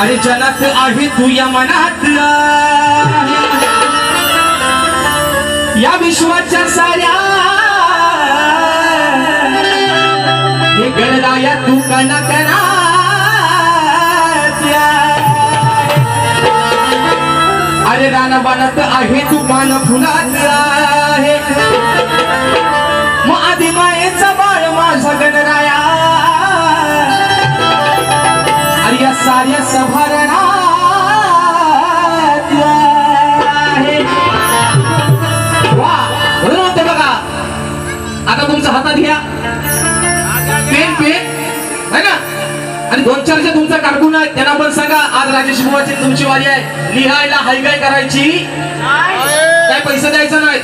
अरे जनात आहे तू या मनात या विश्वाच्या साऱ्या हे गणराया तू कना कना अरे रानबानात आहे तू पान फुलात आहे मग आधी मायेचा बाळ माझा गणराया अरे या साऱ्या सभारणात आहे वा म्हणून होते बघा आता तुमच्या हातात घ्या पेन है ना आणि 2-4 जे तुमचा कारकून आहे त्यांना पण सांगा आज राजेश बुवाची तुमची वारी आहे लिहायला हायगाय करायची काय पैसे द्यायचा नाही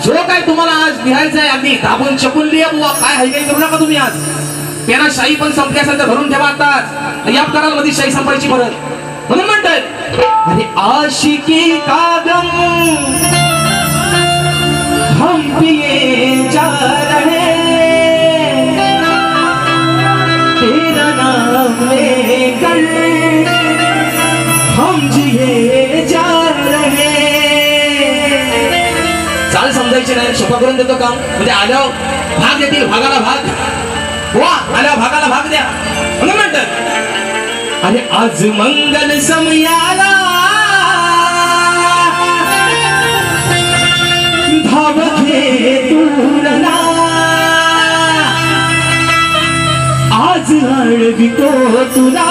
जो काय तुम्हाला आज लिहायचं आहे अगदी दाबून चपून लिहा बुवा काय हायगाय करू नका तुम्ही आज त्यांना शाही पण संपली असेल तर भरून ठेवा आताच या कराल मध्ये शाही संपायची परत म्हणून म्हणतात अरे आशिकी का गम हम पिए जा रहे तेरा नाम लेकर हम जिए जा रहे चाल समजायचे नाही सोपा करून देतो काम म्हणजे आल्यावर भाग देतील भागाला भाग वा आल्यावर भागाला भाग द्या म्हणून म्हणतात अरे आज मंगल समयाला धाव घे तुरला आज अळवितो तुला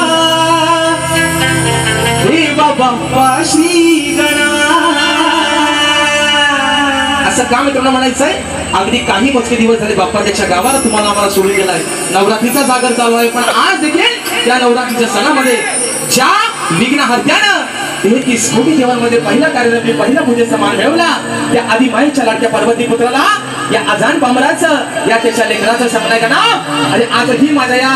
देवा बाप्पा श्री गणा असं का मित्रांनो म्हणायचंय अगदी काही मोजके दिवस झाले बाप्पाच्या गावाला तुम्हाला आम्हाला सोडून गेलाय नवरात्रीचा जागर चालू आहे पण आज देखील त्या नवरात्रीच्या सणामध्ये ज्या विघ्नहर्त्यानं 33 कोटी देवांमध्ये पहिला कार्यरत पहिला पूजेचा मान मिळवला त्या आधी माईच्या लाडक्या पार्वती पुत्राला या अजान पामराचं या त्याच्या लेकराचं सांगण्याय का नाव अरे आजही माझ्या या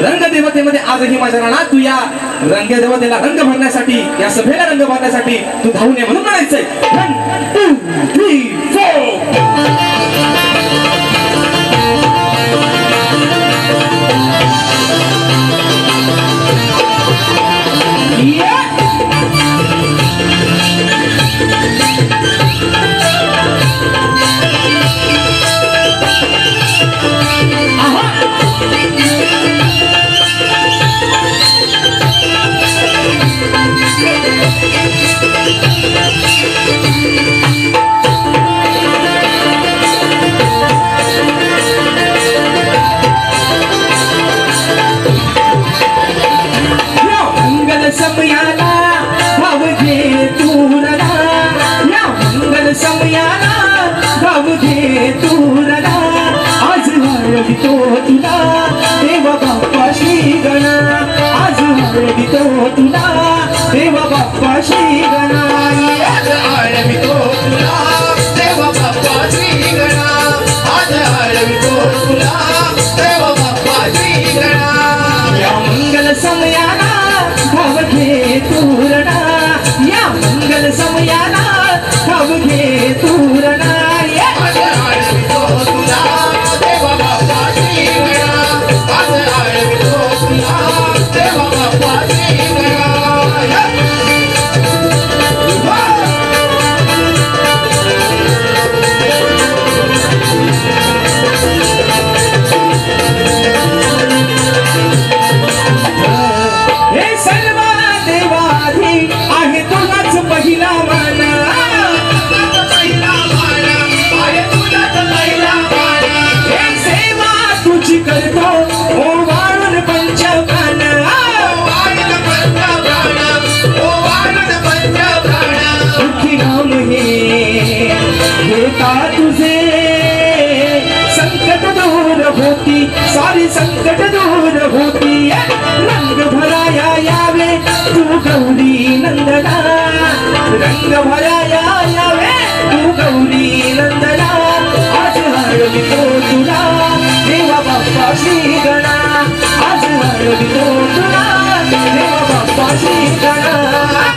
रंगदेवतेमध्ये आजही माझ्या राणात तू या रंगदेवतेला रंग भरण्यासाठी या सभेला रंग भरण्यासाठी तू धावून ये म्हणून म्हणायचंय 1 2 3 4 समयाला भाव घे तुरला या मंगल समयाला भाव घे तुरला आज हळवितो तुला देवा बाप्पा श्री गणा आज हळवितो तुला देवा बाप्पा श्री गणा आज हळवितो तुला देवा बाप्पा श्री गणा आज हळवितो तुला देवा बाप्पा श्री गणा या मंगल समयाला भाव घे तुरना या मंगल समयाला भाव घे तुरना तुझे संकट दूर होती सारी संकट दूर होती रंग भराया यावे तू गौरी नंदना रंग भराया यावे तू गौरी नंदना आज हळवितो तुला देवा बाप्पा श्री गणा आज हळवितो तुला देवा बाप्पा श्री गणा